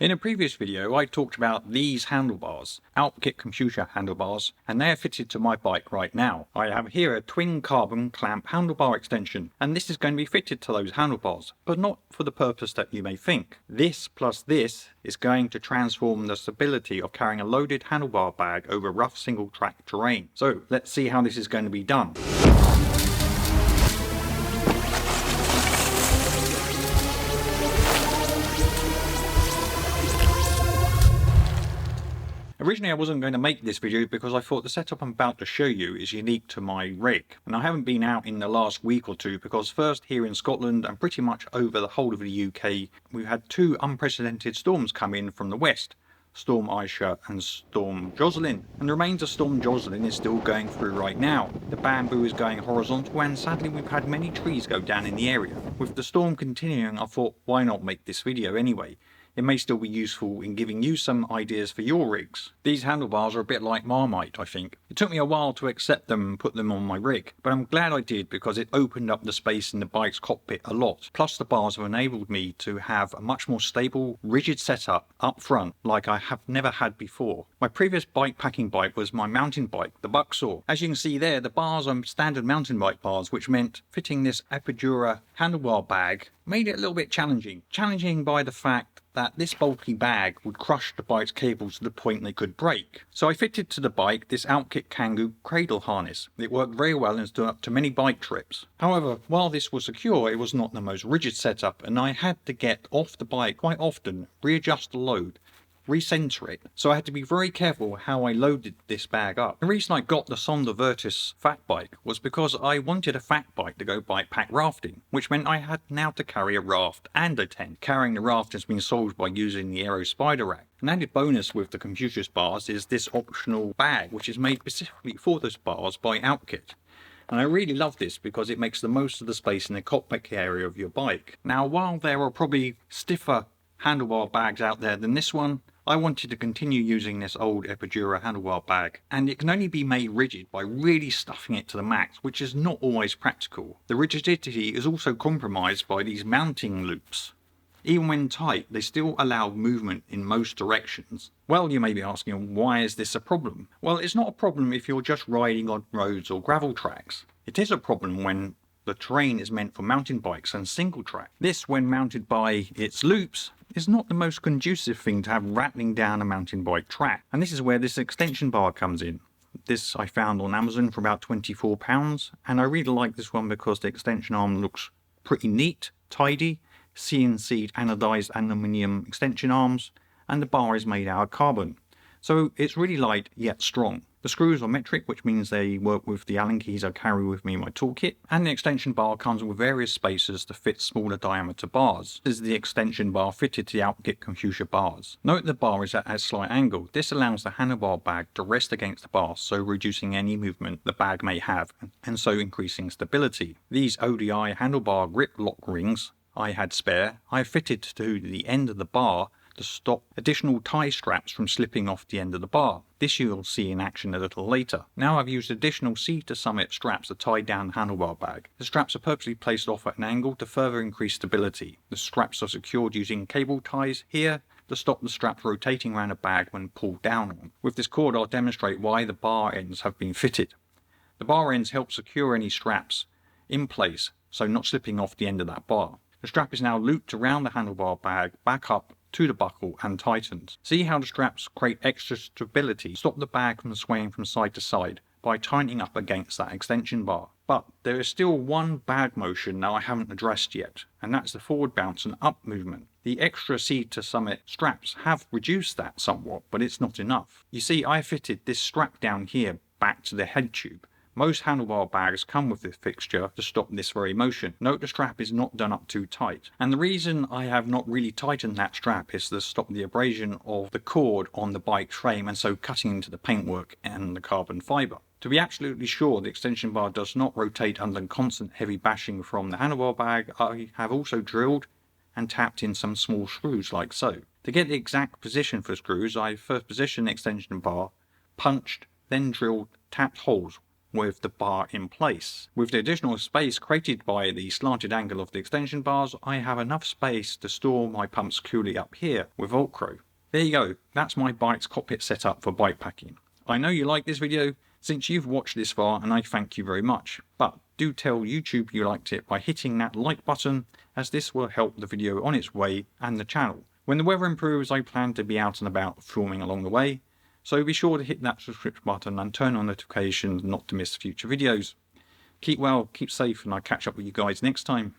In a previous video I talked about these handlebars, Alpkit Confucius handlebars, and they are fitted to my bike right now. I have here a twin carbon clamp handlebar extension, and this is going to be fitted to those handlebars, but not for the purpose that you may think. This plus this is going to transform the stability of carrying a loaded handlebar bag over rough single track terrain. So let's see how this is going to be done. Originally I wasn't going to make this video because I thought the setup I'm about to show you is unique to my rig, and I haven't been out in the last week or two because first here in Scotland and pretty much over the whole of the UK we've had two unprecedented storms come in from the west, Storm Aisha and Storm Jocelyn, and the remains of Storm Jocelyn is still going through right now. The bamboo is going horizontal and sadly we've had many trees go down in the area. With the storm continuing I thought why not make this video anyway. It may still be useful in giving you some ideas for your rigs. These handlebars are a bit like Marmite, I think. It took me a while to accept them and put them on my rig, but I'm glad I did because it opened up the space in the bike's cockpit a lot. Plus the bars have enabled me to have a much more stable, rigid setup up front like I have never had before. My previous bikepacking bike was my mountain bike, the Bucksaw. As you can see there, the bars are standard mountain bike bars, which meant fitting this Epidura handlebar bag made it a little bit challenging. Challenging by the fact that this bulky bag would crush the bike's cables to the point they could break. So I fitted to the bike this Alpkit Kangu cradle harness. It worked very well and stood up to many bike trips. However, while this was secure, it was not the most rigid setup and I had to get off the bike quite often, readjust the load, recenter it, so I had to be very careful how I loaded this bag up. The reason I got the Sonda Virtus fat bike was because I wanted a fat bike to go bikepack rafting, which meant I had now to carry a raft and a tent. Carrying the raft has been solved by using the Aero Spider Rack. An added bonus with the Confucius bars is this optional bag which is made specifically for those bars by Alpkit. And I really love this because it makes the most of the space in the cockpit area of your bike. Now while there are probably stiffer handlebar bags out there than this one, I wanted to continue using this old Epidura handlebar bag, and it can only be made rigid by really stuffing it to the max, which is not always practical. The rigidity is also compromised by these mounting loops. Even when tight, they still allow movement in most directions. Well, you may be asking, why is this a problem? Well, it's not a problem if you're just riding on roads or gravel tracks. It is a problem when the terrain is meant for mountain bikes and single track. This, when mounted by its loops, is not the most conducive thing to have rattling down a mountain bike track. And this is where this extension bar comes in. This I found on Amazon for about £24, and I really like this one because the extension arm looks pretty neat, tidy, CNC anodized aluminium extension arms, and the bar is made out of carbon. So it's really light yet strong. The screws are metric, which means they work with the Allen keys I carry with me in my toolkit, and the extension bar comes with various spacers to fit smaller diameter bars. This is the extension bar fitted to the Alpkit Confucius bars. Note the bar is at a slight angle. This allows the handlebar bag to rest against the bar, so reducing any movement the bag may have, and so increasing stability. These ODI handlebar grip lock rings I had spare, I fitted to the end of the bar to stop additional tie straps from slipping off the end of the bar. This you'll see in action a little later. Now I've used additional seat to summit straps to tie down the handlebar bag. The straps are purposely placed off at an angle to further increase stability. The straps are secured using cable ties here to stop the straps rotating around a bag when pulled down on. With this cord I'll demonstrate why the bar ends have been fitted. The bar ends help secure any straps in place, so not slipping off the end of that bar. The strap is now looped around the handlebar bag, back up to the buckle and tightened. See how the straps create extra stability, stop the bag from swaying from side to side by tightening up against that extension bar. But there is still one bag motion that I haven't addressed yet, and that's the forward bounce and up movement. The extra seat to summit straps have reduced that somewhat, but it's not enough. You see, I fitted this strap down here back to the head tube. Most handlebar bags come with this fixture to stop this very motion. Note the strap is not done up too tight. And the reason I have not really tightened that strap is to stop the abrasion of the cord on the bike frame and so cutting into the paintwork and the carbon fibre. To be absolutely sure the extension bar does not rotate under constant heavy bashing from the handlebar bag, I have also drilled and tapped in some small screws like so. To get the exact position for screws, I first positioned the extension bar, punched, then drilled, tapped holes with the bar in place. With the additional space created by the slanted angle of the extension bars, I have enough space to store my pump securely up here with Velcro. There you go, that's my bike's cockpit setup for bikepacking. I know you like this video since you've watched this far, and I thank you very much. But do tell YouTube you liked it by hitting that like button, as this will help the video on its way and the channel. When the weather improves, I plan to be out and about filming along the way, so be sure to hit that subscribe button and turn on notifications not to miss future videos. Keep well, keep safe, and I'll catch up with you guys next time.